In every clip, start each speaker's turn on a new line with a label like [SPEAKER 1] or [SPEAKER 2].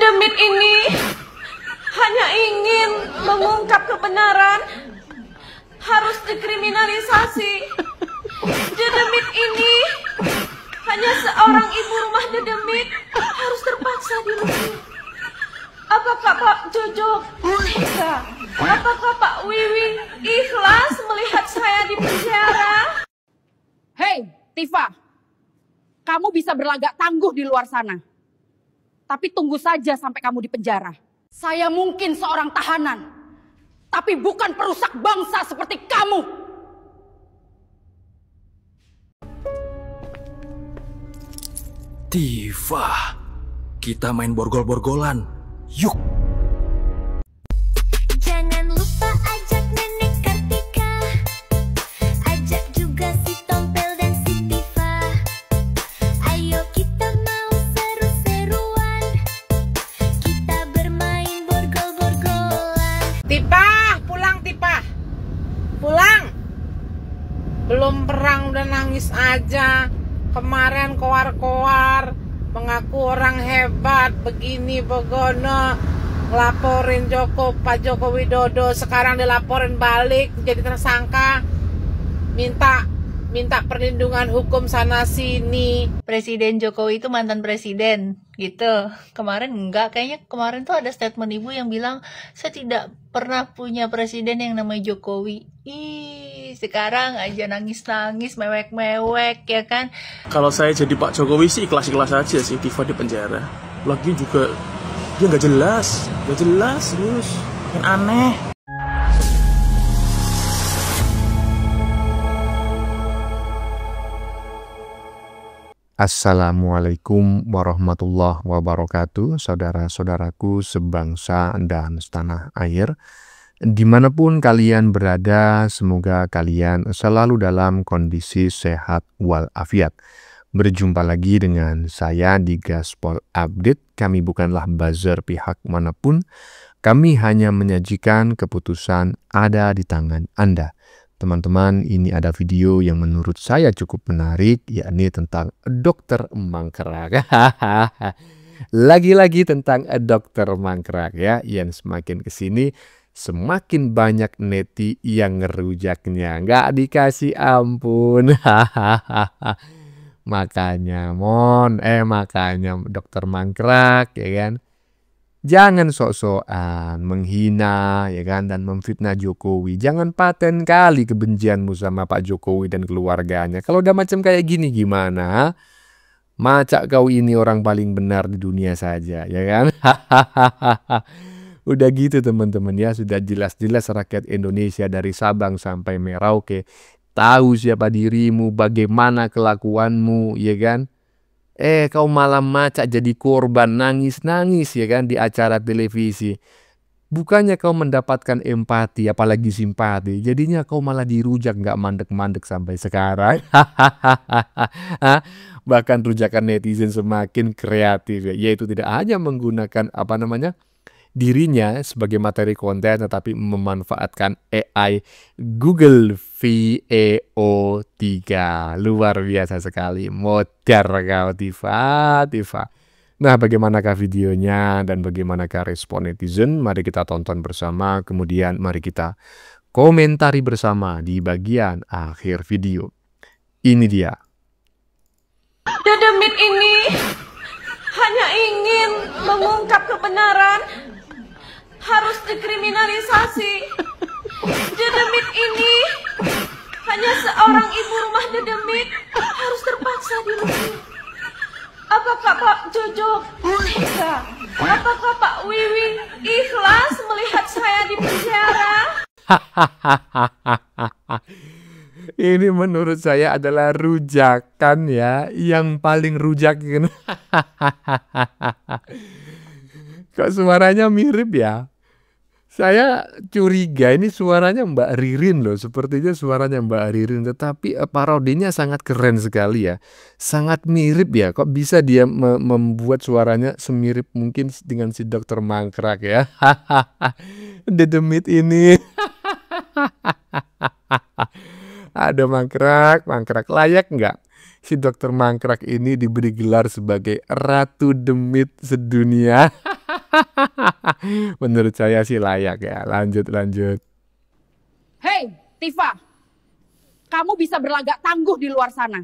[SPEAKER 1] Dedemit ini hanya ingin mengungkap kebenaran, harus dikriminalisasi. Dedemit ini hanya seorang ibu rumah dedemit, harus terpaksa dirujuk. Apakah Pak Jojo tega? Apakah Pak Wiwi ikhlas melihat saya di penjara?
[SPEAKER 2] Hei, Tifa, kamu bisa berlagak tangguh di luar sana. Tapi tunggu saja sampai kamu di penjara. Saya mungkin seorang tahanan, tapi bukan perusak bangsa seperti kamu.
[SPEAKER 3] Tifa, kita main borgol-borgolan. Yuk!
[SPEAKER 4] Jangan lupa ajak Nenek Kartika, ajak juga si Tompel dan si Tifa. Ayo kita mau seru-seruan, kita bermain borgol-borgolan.
[SPEAKER 5] Tipa, pulang Tipa. Pulang. Belum perang udah nangis aja. Kemarin koar-koar mengaku orang hebat begini begono, ngelaporin Pak Joko Widodo, sekarang dilaporin balik jadi tersangka, minta perlindungan hukum sana sini.
[SPEAKER 1] Presiden Jokowi itu mantan presiden, gitu. Kemarin enggak, kayaknya kemarin tuh ada statement ibu yang bilang, saya tidak pernah punya presiden yang namanya Jokowi. Ih, sekarang aja nangis-nangis, mewek-mewek, ya kan?
[SPEAKER 3] Kalau saya jadi Pak Jokowi sih ikhlas-ikhlas aja sih Tifa di penjara. Lagi juga dia nggak jelas terus yang aneh.
[SPEAKER 6] Assalamualaikum warahmatullahi wabarakatuh, saudara-saudaraku sebangsa dan setanah air. Dimanapun kalian berada, semoga kalian selalu dalam kondisi sehat walafiat. Berjumpa lagi dengan saya di Gaspol Update. Kami bukanlah buzzer pihak manapun. Kami hanya menyajikan keputusan ada di tangan Anda. Teman-teman, ini ada video yang menurut saya cukup menarik, yakni tentang dokter mangkrak. Lagi-lagi tentang dokter mangkrak ya, yang semakin kesini semakin banyak neti yang ngerujaknya, nggak dikasih ampun. Makanya dokter mangkrak ya kan, jangan sok-sokan menghina ya kan, dan memfitnah Jokowi. Jangan paten kali kebencianmu sama Pak Jokowi dan keluarganya. Kalau udah macam kayak gini gimana? Macak kau ini orang paling benar di dunia saja ya kan. Udah gitu teman-teman ya, sudah jelas-jelas rakyat Indonesia dari Sabang sampai Merauke tahu siapa dirimu, bagaimana kelakuanmu ya kan. Kau malah macak jadi korban, nangis-nangis ya kan di acara televisi. Bukannya kau mendapatkan empati apalagi simpati, jadinya kau malah dirujak nggak mandek-mandek sampai sekarang. Bahkan rujakan netizen semakin kreatif ya, yaitu tidak hanya menggunakan dirinya sebagai materi konten, tetapi memanfaatkan AI Google VEO3. Luar biasa sekali, modar kau Tifa. Nah, bagaimanakah videonya dan bagaimanakah respon netizen? Mari kita tonton bersama, kemudian mari kita komentari bersama di bagian akhir video. Ini dia.
[SPEAKER 1] Dedemit ini hanya ingin mengungkap kebenaran, harus dikriminalisasi. Dedemit ini hanya seorang ibu rumah dedemit, harus terpaksa dirujuk. Apakah Pak Jojo tega? Apakah Pak Wiwi ikhlas melihat saya di penjara?
[SPEAKER 6] Ini menurut saya adalah rujakan ya, yang paling rujak. Kok suaranya mirip ya? Saya curiga ini suaranya Mbak Ririn loh, sepertinya suaranya Mbak Ririn, tetapi parodinya sangat keren sekali ya. Sangat mirip ya, kok bisa dia membuat suaranya semirip mungkin dengan si dokter mangkrak ya. Dedemit ini. Ada mangkrak layak nggak si dokter mangkrak ini diberi gelar sebagai Ratu Demit sedunia? Menurut saya sih layak ya. Lanjut.
[SPEAKER 2] Hei, Tifa. Kamu bisa berlagak tangguh di luar sana.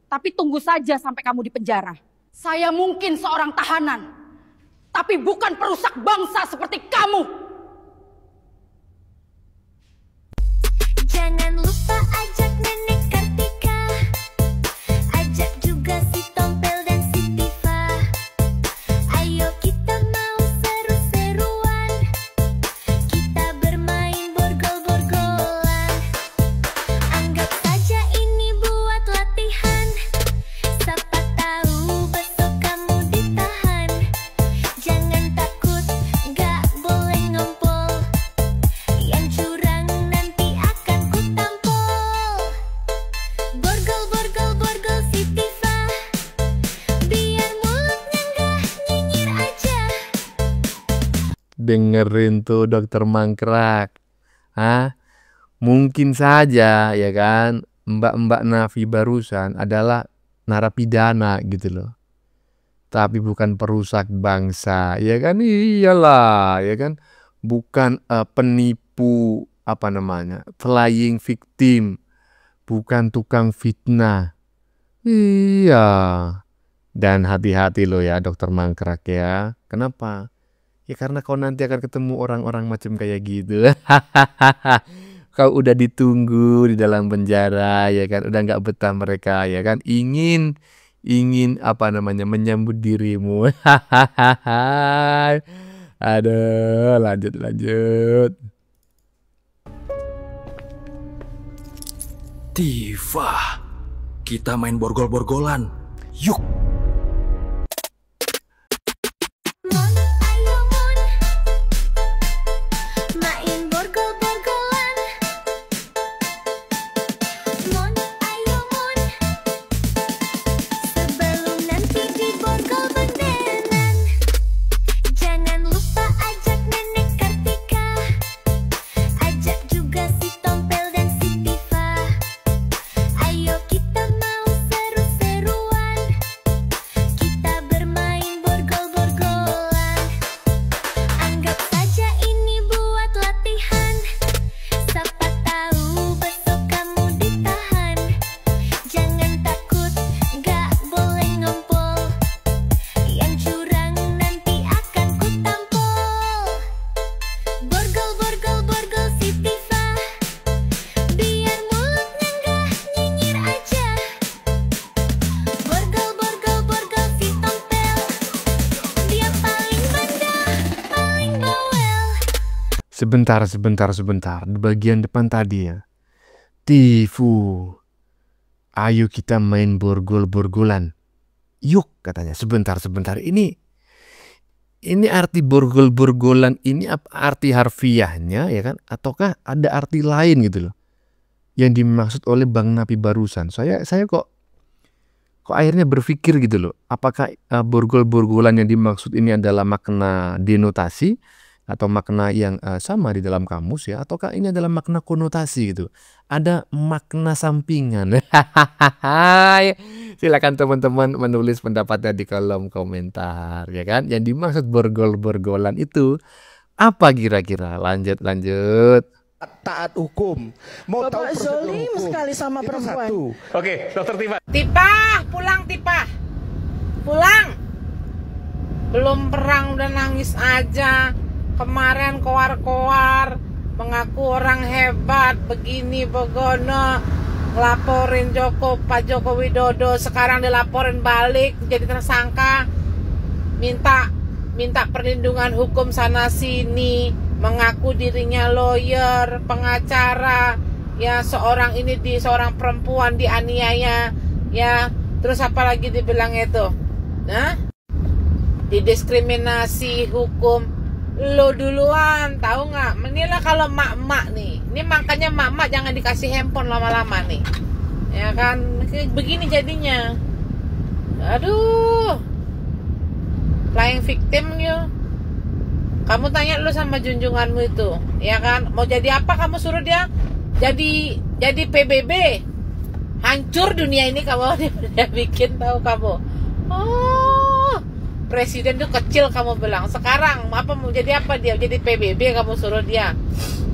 [SPEAKER 2] Tapi tunggu saja sampai kamu di penjara. Saya mungkin seorang tahanan. Tapi bukan perusak bangsa seperti kamu.
[SPEAKER 4] Jangan lupa ajak Nenek Kartika, ajak juga si Tompel dan si Tifa. Ayo kita mau seru-seruan, kita bermain borgol-borgolan. Anggap saja ini buat latihan, siapa tahu besok kamu ditahan. Jangan takut, gak boleh ngompol, yang curang nanti akan kutampol. Borgol si Tifa, biar mulutnya gak nyinyir aja.
[SPEAKER 6] Dengerin tuh dokter Mangkrak. Mungkin saja ya kan Mbak Nafi barusan adalah narapidana gitu loh. Tapi bukan perusak bangsa, ya kan? Iyalah, ya kan? Bukan penipu flying victim, bukan tukang fitnah. Iya. Dan hati-hati loh ya dokter Mangkrak ya. Kenapa? Ya karena kau nanti akan ketemu orang-orang macam kayak gitu. Kau udah ditunggu di dalam penjara ya kan, udah nggak betah mereka ya kan, ingin menyambut dirimu. Aduh, lanjut.
[SPEAKER 3] Tifa, kita main borgol-borgolan. Yuk.
[SPEAKER 4] Mon, ayo Mon, main borgol-borgolan. Mon, ayo Mon, sebelum nanti diborgol bendenan. Jangan lupa ajak Nenek Kartika, ajak juga si Tompel dan si Tifa. Ayo kita mau seru-seruan, kita bermain borgol-borgolan. Anggap saja ini buat latihan, siapa tahu besok kamu ditahan. Jangan takut, gak boleh ngompol, yang curang nanti akan kutampol. Borgol si Tifa, biar mulutnya gak nyinyir aja. Borgol si Tompel, dia paling bandel, paling bawel.
[SPEAKER 6] Sebentar. Di bagian depan tadi ya. Tifu. Ayo kita main borgol-borgolan. Yuk katanya. Sebentar. Ini arti borgol-borgolan ini apa arti harfiahnya ya kan? Ataukah ada arti lain gitu loh yang dimaksud oleh Bang Napi barusan? Saya kok akhirnya berpikir gitu loh. Apakah borgol-borgolan yang dimaksud ini adalah makna denotasi atau makna yang sama di dalam kamus ya, ataukah ini adalah makna konotasi gitu? Ada makna sampingan. Silakan teman-teman menulis pendapatnya di kolom komentar ya kan. Yang dimaksud borgol-borgolan itu apa kira-kira? Lanjut.
[SPEAKER 7] Taat hukum. Mau tahu
[SPEAKER 8] Bapak
[SPEAKER 7] prosedur
[SPEAKER 8] zolim
[SPEAKER 7] hukum.
[SPEAKER 8] sekali sama
[SPEAKER 7] Itu
[SPEAKER 8] perempuan.
[SPEAKER 7] satu.
[SPEAKER 3] Oke, dokter Tifa.
[SPEAKER 5] Tipa, pulang Tipa. Pulang. Belum perang udah nangis aja. Kemarin koar-koar mengaku orang hebat, begini begono, ngelaporin Pak Joko Widodo, sekarang dilaporin balik jadi tersangka, minta perlindungan hukum sana sini, mengaku dirinya lawyer, pengacara, ya seorang perempuan dianiaya, ya terus apa lagi dibilang itu, nah didiskriminasi hukum. Lo duluan, tahu nggak? Inilah kalau mak-mak nih, ini makanya mak-mak jangan dikasih handphone lama-lama nih, ya kan? Begini jadinya, aduh, flying victim you. Kamu tanya lu sama junjunganmu itu, ya kan? Mau jadi apa kamu suruh dia? Jadi PBB, hancur dunia ini kamu dia bikin, tahu kamu? Oh, presiden tuh kecil kamu bilang. Sekarang apa mau jadi apa dia? Jadi PBB kamu suruh dia.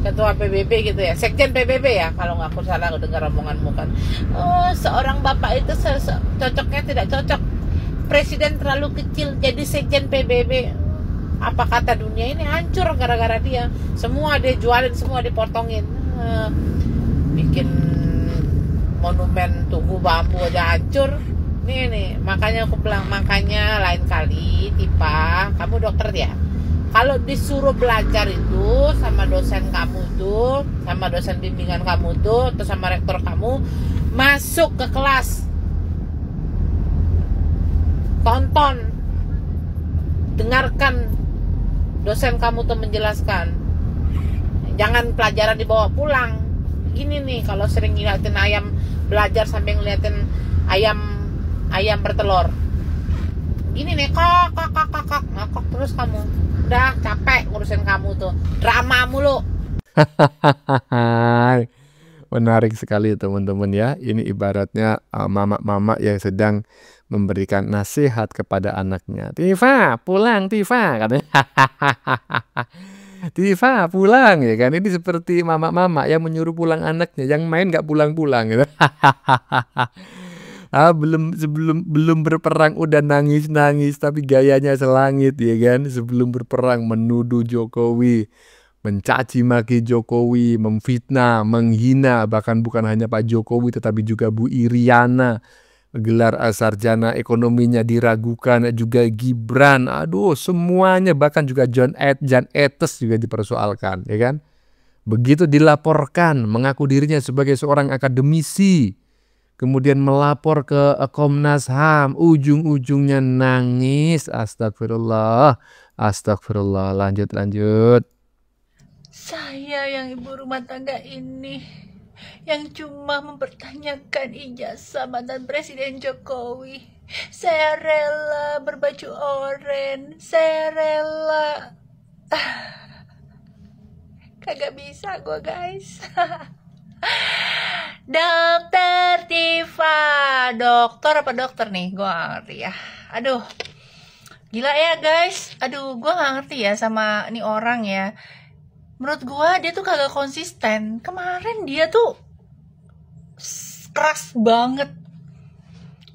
[SPEAKER 5] Ketua PBB gitu ya. Sekjen PBB ya kalau nggak aku salah dengar omonganmu kan. Oh, seorang bapak itu cocoknya tidak cocok. Presiden terlalu kecil jadi sekjen PBB. Apa kata dunia ini hancur gara-gara dia. Semua dia jualin, semua dipotongin. Bikin monumen tugu bambu aja hancur. Nih, makanya aku bilang, makanya lain kali Tifa, kamu dokter ya. Kalau disuruh belajar itu sama dosen kamu tuh, sama dosen bimbingan kamu tuh, atau sama rektor kamu, masuk ke kelas, tonton, dengarkan dosen kamu tuh menjelaskan. Jangan pelajaran dibawa pulang. Gini nih, kalau sering ngeliatin ayam belajar sambil ngeliatin ayam bertelur. Gini nih, ngakok terus kamu. Udah capek ngurusin kamu tuh. Drama mulu.
[SPEAKER 6] Menarik sekali teman-teman ya. Ini ibaratnya mama-mama yang sedang memberikan nasihat kepada anaknya. Tifa, pulang Tifa, katanya. Tifa, pulang ya kan. Ini seperti mama-mama yang menyuruh pulang anaknya, yang main nggak pulang-pulang gitu. Belum berperang udah nangis-nangis, tapi gayanya selangit ya kan. Sebelum berperang menuduh Jokowi, mencaci maki Jokowi, memfitnah, menghina, bahkan bukan hanya Pak Jokowi tetapi juga Bu Iriana. Gelar sarjana ekonominya diragukan, juga Gibran, aduh semuanya, bahkan juga Jan Etes juga dipersoalkan ya kan. Begitu dilaporkan mengaku dirinya sebagai seorang akademisi, kemudian melapor ke Komnas HAM, ujung-ujungnya nangis. Astagfirullah. Lanjut.
[SPEAKER 1] Saya yang ibu rumah tangga ini yang cuma mempertanyakan ijazah mantan Presiden Jokowi. Saya rela berbaju oranye, saya rela. Kagak bisa gue guys. Dokter Tifa, dokter apa dokter nih? Gue gak ngerti ya. Aduh, gila ya guys. Aduh, gue gak ngerti ya sama nih orang ya. Menurut gue dia tuh kagak konsisten. Kemarin dia tuh keras banget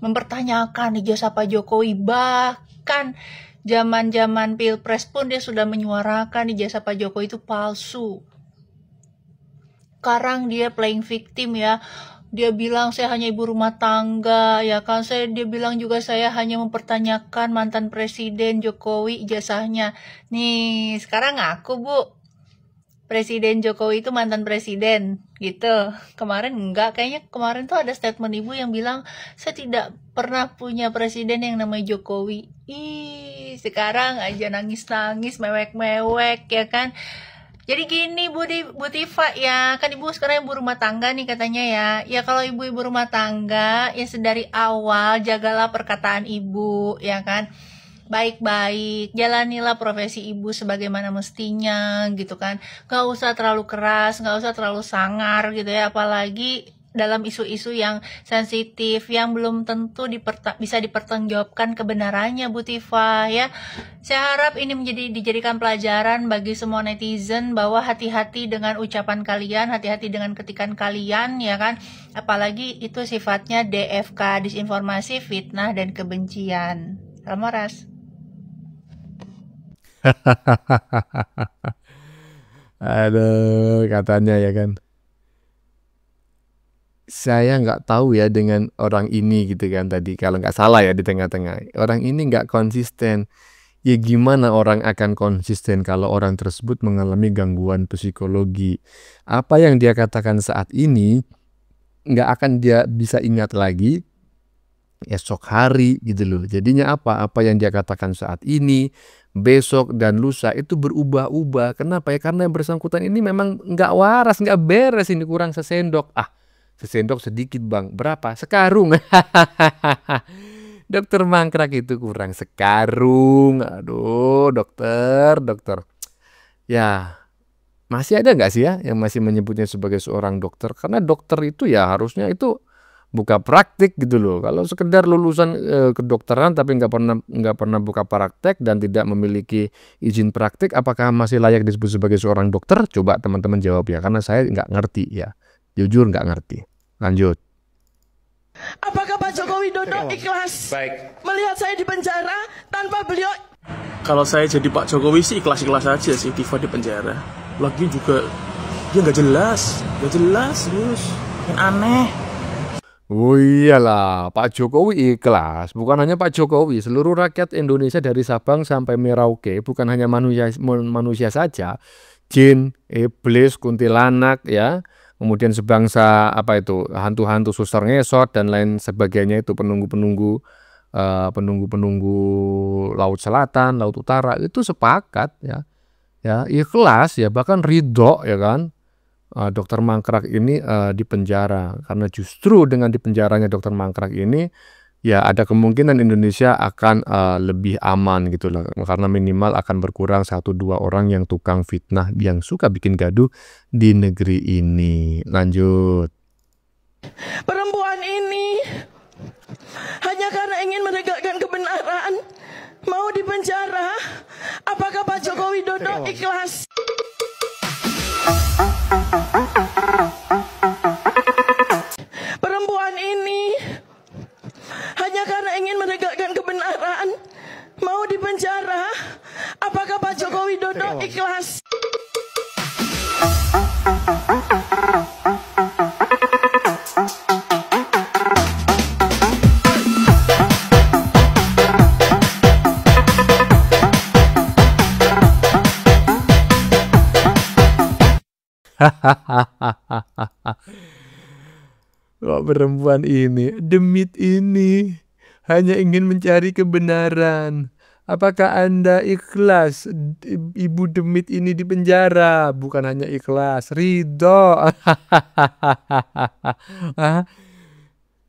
[SPEAKER 1] mempertanyakan ijazah Pak Jokowi. Bahkan zaman-zaman Pilpres pun dia sudah menyuarakan ijazah Pak Jokowi itu palsu. Sekarang dia playing victim ya. Dia bilang saya hanya ibu rumah tangga ya kan. Dia bilang juga saya hanya mempertanyakan mantan Presiden Jokowi ijazahnya. Nih sekarang ngaku Bu, Presiden Jokowi itu mantan presiden gitu. Kemarin enggak, kayaknya kemarin tuh ada statement ibu yang bilang saya tidak pernah punya presiden yang namanya Jokowi. Ih, sekarang aja nangis-nangis, mewek-mewek ya kan. Jadi gini Bu Tifa ya, kan ibu sekarang ibu rumah tangga nih katanya ya. Ya kalau ibu-ibu rumah tangga ya sedari awal jagalah perkataan ibu ya kan. Baik-baik, jalanilah profesi ibu sebagaimana mestinya gitu kan. Gak usah terlalu keras, gak usah terlalu sangar gitu ya. Apalagi dalam isu-isu yang sensitif, yang belum tentu bisa dipertanggungjawabkan kebenarannya Bu Tifa ya. Saya harap ini dijadikan pelajaran bagi semua netizen bahwa hati-hati dengan ucapan kalian, hati-hati dengan ketikan kalian ya kan. Apalagi itu sifatnya DFK, disinformasi, fitnah, dan kebencian. Salam waras.
[SPEAKER 6] Aduh, katanya ya kan. Saya nggak tahu ya dengan orang ini gitu kan tadi. Kalau nggak salah ya di tengah-tengah. Orang ini nggak konsisten. Ya gimana orang akan konsisten kalau orang tersebut mengalami gangguan psikologi. Apa yang dia katakan saat ini nggak akan dia bisa ingat lagi esok hari gitu loh. Jadinya apa yang dia katakan saat ini, besok dan lusa itu berubah-ubah. Kenapa ya? Karena yang bersangkutan ini memang nggak waras, nggak beres, ini kurang sesendok. Sesendok sedikit bang, berapa? Sekarung. Dokter mangkrak itu kurang sekarung. Aduh dokter. Ya masih ada nggak sih ya yang masih menyebutnya sebagai seorang dokter? Karena dokter itu ya harusnya itu buka praktik gitu loh. Kalau sekedar lulusan kedokteran tapi nggak pernah buka praktek dan tidak memiliki izin praktik, apakah masih layak disebut sebagai seorang dokter? Coba teman-teman jawab ya, karena saya nggak ngerti ya, jujur nggak ngerti. Lanjut.
[SPEAKER 8] Apakah Pak Joko Widodo ikhlas melihat saya di penjara tanpa beliau?
[SPEAKER 3] Kalau saya jadi Pak Jokowi sih ikhlas-ikhlas aja sih Tifa di penjara. Lagi juga dia nggak jelas terus, yang aneh.
[SPEAKER 6] Oh iyalah, Pak Jokowi ikhlas. Bukan hanya Pak Jokowi, seluruh rakyat Indonesia dari Sabang sampai Merauke, bukan hanya manusia saja, jin, iblis, kuntilanak ya, kemudian sebangsa apa itu, hantu-hantu suster ngesot dan lain sebagainya, itu penunggu-penunggu Laut Selatan, Laut Utara itu sepakat ya ikhlas ya, bahkan ridho ya kan. Dokter Mangkrak ini dipenjara, karena justru dengan dipenjaranya Dokter Mangkrak ini ya ada kemungkinan Indonesia akan lebih aman gitu loh, karena minimal akan berkurang 1-2 orang yang tukang fitnah yang suka bikin gaduh di negeri ini. Lanjut.
[SPEAKER 8] Perempuan ini hanya karena ingin menegakkan kebenaran mau dipenjara. Apakah Pak Joko Widodo ikhlas? Perempuan ini hanya karena ingin menegakkan kebenaran mau dipenjara. Apakah Pak Joko Widodo ikhlas?
[SPEAKER 6] Kok perempuan ini, demit ini hanya ingin mencari kebenaran. Apakah Anda ikhlas ibu demit ini di penjara? Bukan hanya ikhlas, ridho.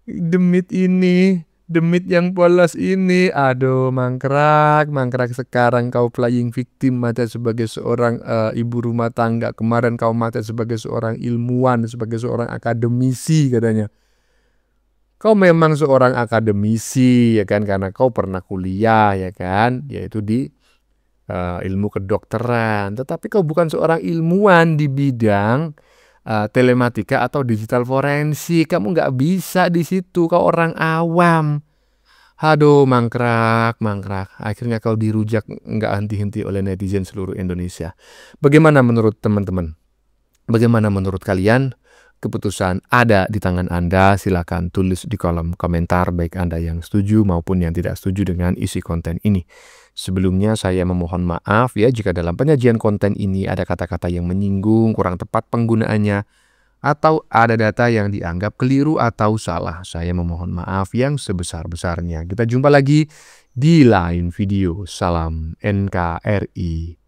[SPEAKER 6] Demit ini, demit yang polos ini, aduh Mangkrak sekarang kau playing victim, mati sebagai seorang ibu rumah tangga. Kemarin kau mati sebagai seorang ilmuwan, sebagai seorang akademisi katanya. Kau memang seorang akademisi ya kan, karena kau pernah kuliah ya kan, yaitu di ilmu kedokteran. Tetapi kau bukan seorang ilmuwan di bidang telematika atau digital forensik. Kamu nggak bisa di situ, kau orang awam. Aduh Mangkrak, akhirnya kau dirujak nggak henti-henti oleh netizen seluruh Indonesia. Bagaimana menurut teman-teman? Bagaimana menurut kalian? Keputusan ada di tangan Anda. Silakan tulis di kolom komentar, baik Anda yang setuju maupun yang tidak setuju dengan isi konten ini. Sebelumnya saya memohon maaf ya jika dalam penyajian konten ini ada kata-kata yang menyinggung, kurang tepat penggunaannya, atau ada data yang dianggap keliru atau salah. Saya memohon maaf yang sebesar-besarnya. Kita jumpa lagi di lain video. Salam NKRI.